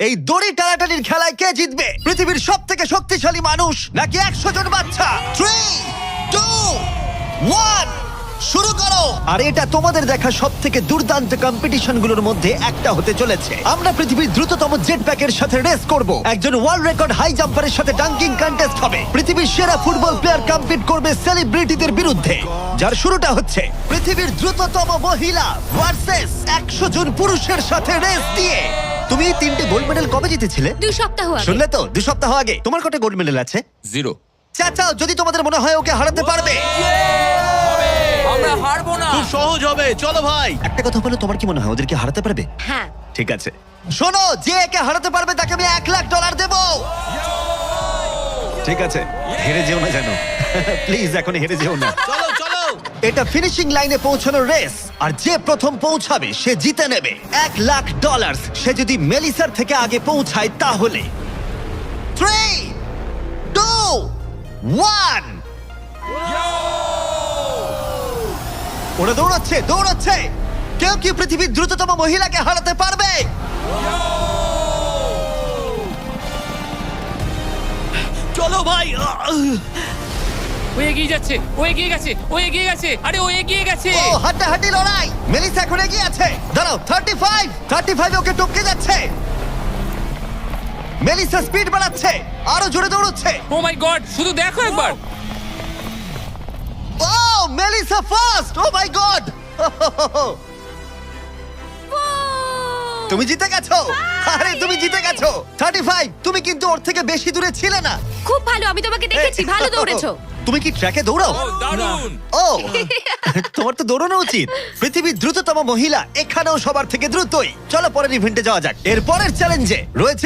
এই দড়ি টানাটানির খেলায় কে জিতবে? পৃথিবীর সব থেকে শক্তিশালী মানুষ নাকি 100 জন বাচ্চা? 3, 2, 1 শুরু করো। আর এটা তোমাদের দেখা সব থেকে দুর্দান্ত কম্পিটিশনগুলোর মধ্যে একটা হতে চলেছে। আমরা পৃথিবীর দ্রুততম জেট প্যাকের সাথে রেস করব, একজন ওয়ার্ল্ড রেকর্ড হাই জাম্পারের সাথে ডাঙ্কিং কন্টেস্ট হবে, পৃথিবীর সেরা ফুটবল প্লেয়ার কম্পিট করবে সেলিব্রিটিদের বিরুদ্ধে। যার শুরুটা হচ্ছে পৃথিবীর দ্রুততম মহিলা ভার্সেস 100 জন পুরুষের সাথে রেস দিয়ে। তুমি এই 3টে গোল্ড মেডেল কবে জিতেছিলে? 2 সপ্তাহ আগে। শুনলে তো, 2 সপ্তাহ আগে। তোমার কটা গোল্ড মেডেল আছে? 0। চাচাও, যদি তোমাদের মনে হয় ওকে হারাতে পারবে। আমরা হারবো না। খুব সহজ হবে, চলো ভাই। একটা কথা বলো, তোমার কি মনে হয় ওদেরকে হারাতে পারবে? হ্যাঁ। ঠিক আছে, শোনো, যে একে হারাতে পারবে তাকে আমি $1,00,000 দেব। ঠিক আছে, হেরে যেও না জানো। প্লিজ এখন হেরে যেও না। চলো চলো। এটা ফিনিশিং লাইনে পৌঁছানোর রেস, আর যে প্রথম পৌঁছাবে সে জিতে নেবে $1,00,000। সে যদি মেলিসার থেকে আগে পৌঁছায় তাহলে 3, 2, 1 ওরা দৌড়াচ্ছে দৌড়াচ্ছে। কেউ কি পৃথিবীর দ্রুততম মহিলাকে হারাতে পারবে? চলো ভাই। ও এগিয়ে যাচ্ছে, ও এগিয়ে গেছে, ও এগিয়ে গেছে, আরে ও এগিয়ে গেছে। ও হাড্ডাহাড্ডি লড়াই। মেলিসা এখন এগিয়ে আছে। দাঁড়াও, 35 ওকে টপকে যাচ্ছে। মেলিসা স্পিড বাড়াচ্ছে, আরো জোরে দৌড়চ্ছে। ও মাই গড, শুধু দেখো একবার। Oh Melissa first. ও মাই গড, তুমি জিতে গেছো। আরে তুমি জিতে গেছো। 35, তুমি কিন্তু ওর থেকে বেশি দূরে ছিলে না। খুব ভালো, আমি তোমাকে দেখেছি, ভালো দৌড়েছো। তুমি কি ট্র্যাকে দৌড়াও? ও দারুণ। ও, তোমার তো দৌড়ানো উচিত। পৃথিবীর দ্রুততম মহিলা এখানেও সবার থেকে দ্রুতই। চলো পরের ইভেন্টে যাওয়া যাক। এর পরের চ্যালেঞ্জে রয়েছে